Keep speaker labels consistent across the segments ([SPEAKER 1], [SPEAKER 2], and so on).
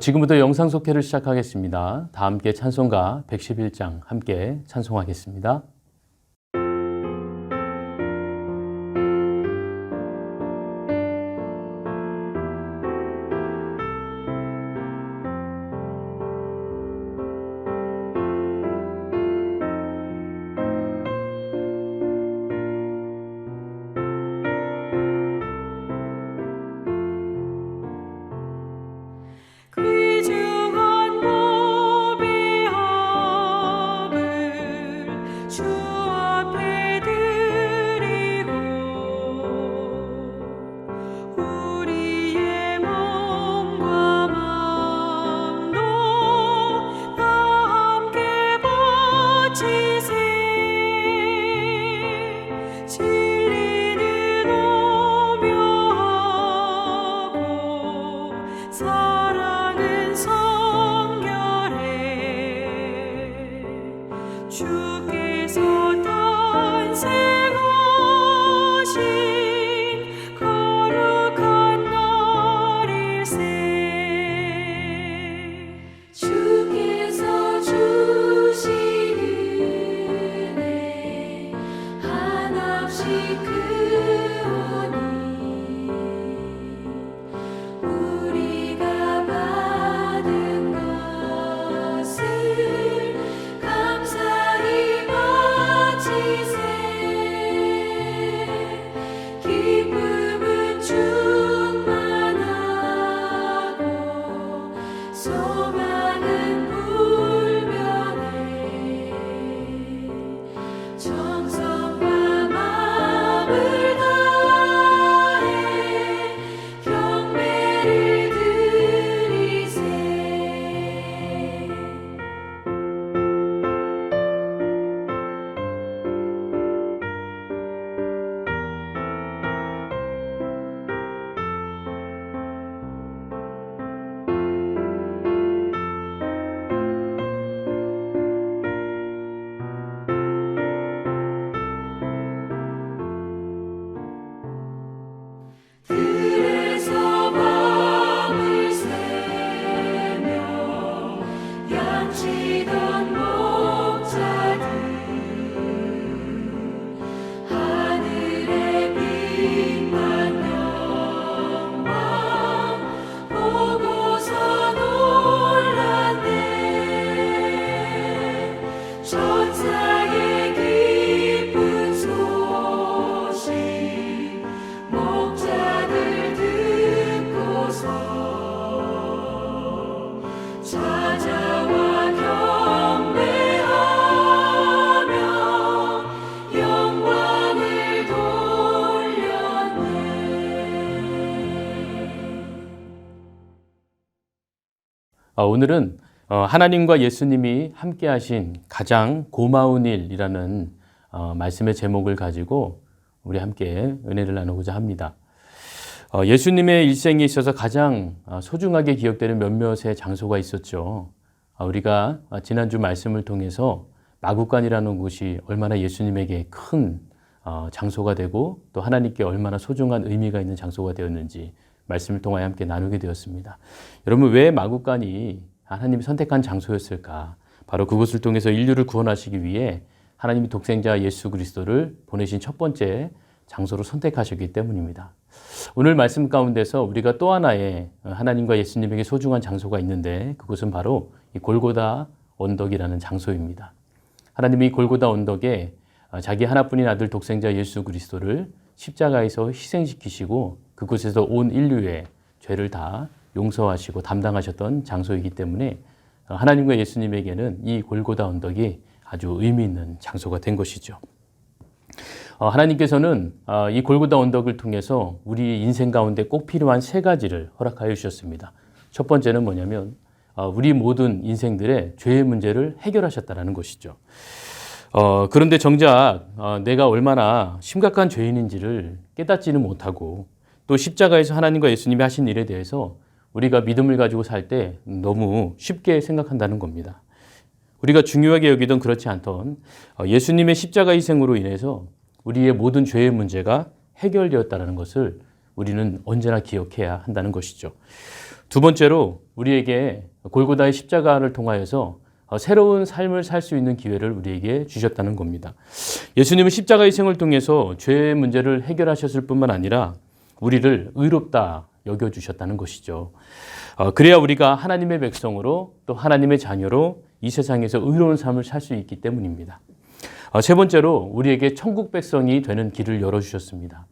[SPEAKER 1] 지금부터 영상 속회를 시작하겠습니다. 다 함께 찬송가 111장 함께 찬송하겠습니다. 오늘은 하나님과 예수님이 함께 하신 가장 고마운 일이라는 말씀의 제목을 가지고 우리 함께 은혜를 나누고자 합니다. 예수님의 일생에 있어서 가장 소중하게 기억되는 몇몇의 장소가 있었죠. 우리가 지난주 말씀을 통해서 마구간이라는 곳이 얼마나 예수님에게 큰 장소가 되고 또 하나님께 얼마나 소중한 의미가 있는 장소가 되었는지 말씀을 통하여 함께 나누게 되었습니다. 여러분, 왜 마구간이 하나님이 선택한 장소였을까? 바로 그곳을 통해서 인류를 구원하시기 위해 하나님이 독생자 예수 그리스도를 보내신 첫 번째 장소로 선택하셨기 때문입니다. 오늘 말씀 가운데서 우리가 또 하나의 하나님과 예수님에게 소중한 장소가 있는데 그곳은 바로 이 골고다 언덕이라는 장소입니다. 하나님이 골고다 언덕에 자기 하나뿐인 아들 독생자 예수 그리스도를 십자가에서 희생시키시고 그곳에서 온 인류의 죄를 다 용서하시고 담당하셨던 장소이기 때문에 하나님과 예수님에게는 이 골고다 언덕이 아주 의미 있는 장소가 된 것이죠. 하나님께서는 이 골고다 언덕을 통해서 우리 인생 가운데 꼭 필요한 세 가지를 허락하여 주셨습니다. 첫 번째는 뭐냐면 우리 모든 인생들의 죄의 문제를 해결하셨다는 것이죠. 그런데 정작 내가 얼마나 심각한 죄인인지를 깨닫지는 못하고 또 십자가에서 하나님과 예수님이 하신 일에 대해서 우리가 믿음을 가지고 살 때 너무 쉽게 생각한다는 겁니다. 우리가 중요하게 여기던 그렇지 않던 예수님의 십자가 희생으로 인해서 우리의 모든 죄의 문제가 해결되었다는 것을 우리는 언제나 기억해야 한다는 것이죠. 두 번째로 우리에게 골고다의 십자가를 통하여서 새로운 삶을 살 수 있는 기회를 우리에게 주셨다는 겁니다. 예수님은 십자가 희생을 통해서 죄의 문제를 해결하셨을 뿐만 아니라 우리를 의롭다 여겨주셨다는 것이죠. 그래야 우리가 하나님의 백성으로 또 하나님의 자녀로 이 세상에서 의로운 삶을 살 수 있기 때문입니다. 세 번째로 우리에게 천국 백성이 되는 길을 열어주셨습니다.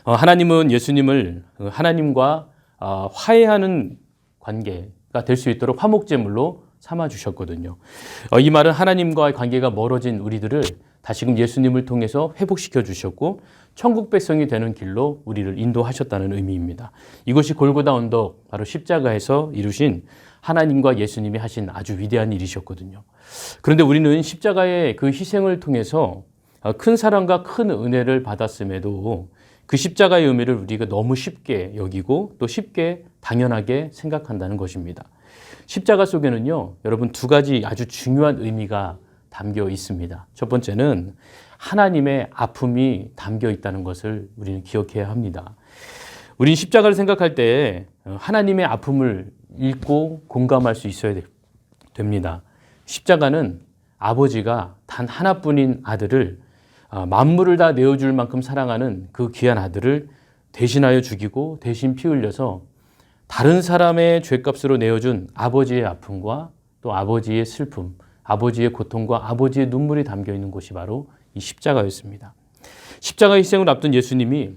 [SPEAKER 1] 하나님은 예수님을 하나님과 화해하는 관계가 될 수 있도록 화목제물로 삼아주셨거든요. 이 말은 하나님과의 관계가 멀어진 우리들을 다시금 예수님을 통해서 회복시켜 주셨고 천국 백성이 되는 길로 우리를 인도하셨다는 의미입니다. 이것이 골고다 언덕, 바로 십자가에서 이루신 하나님과 예수님이 하신 아주 위대한 일이셨거든요. 그런데 우리는 십자가의 그 희생을 통해서 큰 사랑과 큰 은혜를 받았음에도 그 십자가의 의미를 우리가 너무 쉽게 여기고 또 쉽게 당연하게 생각한다는 것입니다. 십자가 속에는요, 여러분 두 가지 아주 중요한 의미가 담겨 있습니다. 첫 번째는 하나님의 아픔이 담겨 있다는 것을 우리는 기억해야 합니다. 우리는 십자가를 생각할 때 하나님의 아픔을 읽고 공감할 수 있어야 됩니다. 십자가는 아버지가 단 하나뿐인 아들을 만물을 다 내어줄 만큼 사랑하는 그 귀한 아들을 대신하여 죽이고 대신 피 흘려서 다른 사람의 죄값으로 내어준 아버지의 아픔과 또 아버지의 슬픔, 아버지의 고통과 아버지의 눈물이 담겨 있는 곳이 바로 이 십자가였습니다. 십자가 희생을 앞둔 예수님이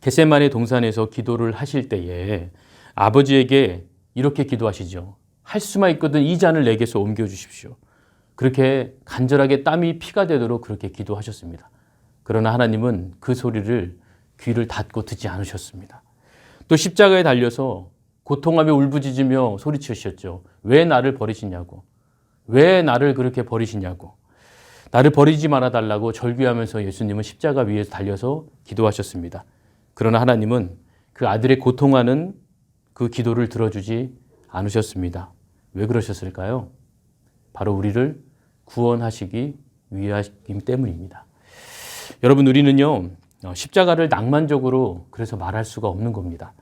[SPEAKER 1] 겟세마네 동산에서 기도를 하실 때에 아버지에게 이렇게 기도하시죠. 할 수만 있거든 이 잔을 내게서 옮겨주십시오. 그렇게 간절하게 땀이 피가 되도록 그렇게 기도하셨습니다. 그러나 하나님은 그 소리를 귀를 닫고 듣지 않으셨습니다. 또 십자가에 달려서 고통하며 울부짖으며 소리치셨죠. 왜 나를 버리시냐고. 왜 나를 그렇게 버리시냐고. 나를 버리지 말아달라고 절규하면서 예수님은 십자가 위에 달려서 기도하셨습니다. 그러나 하나님은 그 아들의 고통하는 그 기도를 들어주지 않으셨습니다. 왜 그러셨을까요? 바로 우리를 구원하시기 위하기 때문입니다. 여러분, 우리는요, 십자가를 낭만적으로 그래서 말할 수가 없는 겁니다.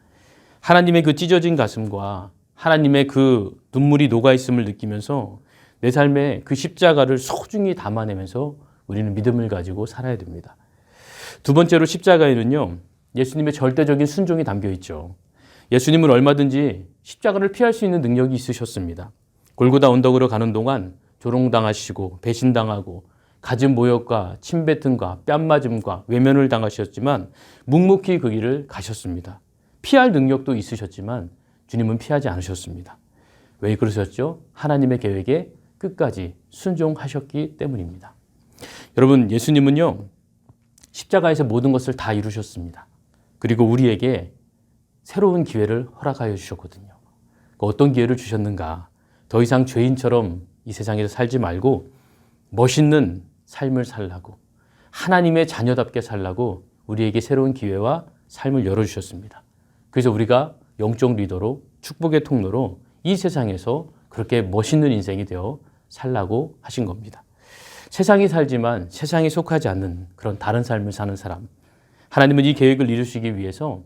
[SPEAKER 1] 하나님의 그 찢어진 가슴과 하나님의 그 눈물이 녹아있음을 느끼면서 내 삶에 그 십자가를 소중히 담아내면서 우리는 믿음을 가지고 살아야 됩니다. 두 번째로 십자가에는요, 예수님의 절대적인 순종이 담겨 있죠. 예수님은 얼마든지 십자가를 피할 수 있는 능력이 있으셨습니다. 골고다 언덕으로 가는 동안 조롱당하시고 배신당하고 갖은 모욕과 침뱉음과 뺨맞음과 외면을 당하셨지만 묵묵히 그 길을 가셨습니다. 피할 능력도 있으셨지만 주님은 피하지 않으셨습니다. 왜 그러셨죠? 하나님의 계획에 끝까지 순종하셨기 때문입니다. 여러분, 예수님은요, 십자가에서 모든 것을 다 이루셨습니다. 그리고 우리에게 새로운 기회를 허락하여 주셨거든요. 어떤 기회를 주셨는가? 더 이상 죄인처럼 이 세상에서 살지 말고 멋있는 삶을 살라고, 하나님의 자녀답게 살라고 우리에게 새로운 기회와 삶을 열어주셨습니다. 그래서 우리가 영적 리더로, 축복의 통로로 이 세상에서 그렇게 멋있는 인생이 되어 살라고 하신 겁니다. 세상이 살지만 세상에 속하지 않는 그런 다른 삶을 사는 사람, 하나님은 이 계획을 이루시기 위해서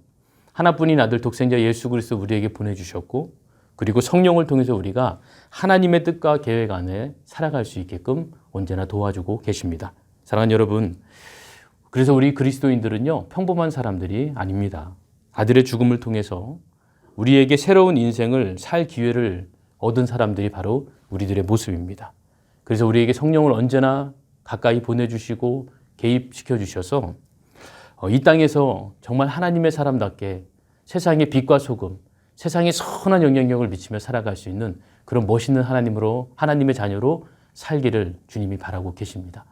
[SPEAKER 1] 하나뿐인 아들 독생자 예수 그리스도 우리에게 보내주셨고, 그리고 성령을 통해서 우리가 하나님의 뜻과 계획 안에 살아갈 수 있게끔 언제나 도와주고 계십니다. 사랑하는 여러분, 그래서 우리 그리스도인들은요, 평범한 사람들이 아닙니다. 아들의 죽음을 통해서 우리에게 새로운 인생을 살 기회를 얻은 사람들이 바로 우리들의 모습입니다. 그래서 우리에게 성령을 언제나 가까이 보내주시고 개입시켜 주셔서 이 땅에서 정말 하나님의 사람답게 세상의 빛과 소금, 세상에 선한 영향력을 미치며 살아갈 수 있는 그런 멋있는 하나님으로, 하나님의 자녀로 살기를 주님이 바라고 계십니다.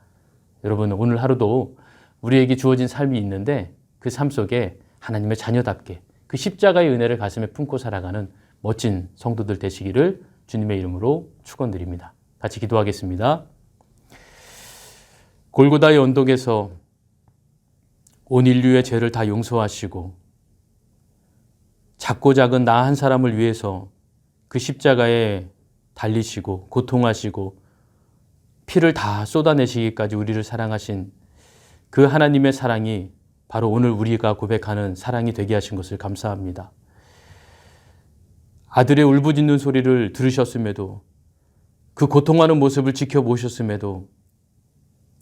[SPEAKER 1] 여러분, 오늘 하루도 우리에게 주어진 삶이 있는데 그 삶 속에 하나님의 자녀답게 그 십자가의 은혜를 가슴에 품고 살아가는 멋진 성도들 되시기를 주님의 이름으로 축원드립니다. 같이 기도하겠습니다. 골고다의 언덕에서 온 인류의 죄를 다 용서하시고 작고 작은 나 한 사람을 위해서 그 십자가에 달리시고 고통하시고 피를 다 쏟아내시기까지 우리를 사랑하신 그 하나님의 사랑이 바로 오늘 우리가 고백하는 사랑이 되게 하신 것을 감사합니다. 아들의 울부짖는 소리를 들으셨음에도 그 고통하는 모습을 지켜보셨음에도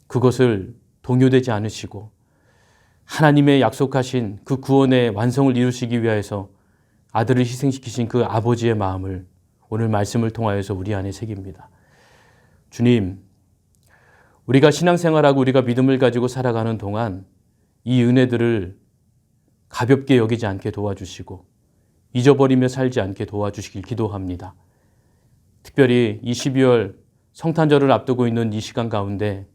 [SPEAKER 1] 그것을 동요되지 않으시고 하나님의 약속하신 그 구원의 완성을 이루시기 위하여서 아들을 희생시키신 그 아버지의 마음을 오늘 말씀을 통하여서 우리 안에 새깁니다. 주님, 우리가 신앙생활하고 우리가 믿음을 가지고 살아가는 동안 이 은혜들을 가볍게 여기지 않게 도와주시고 잊어버리며 살지 않게 도와주시길 기도합니다. 특별히 이 12월 성탄절을 앞두고 있는 이 시간 가운데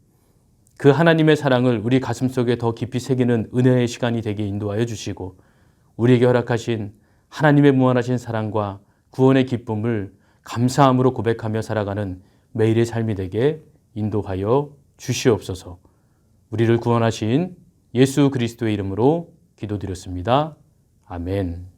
[SPEAKER 1] 그 하나님의 사랑을 우리 가슴속에 더 깊이 새기는 은혜의 시간이 되게 인도하여 주시고 우리에게 허락하신 하나님의 무한하신 사랑과 구원의 기쁨을 감사함으로 고백하며 살아가는 매일의 삶이 되게 인도하여 주시옵소서. 우리를 구원하신 예수 그리스도의 이름으로 기도드렸습니다. 아멘.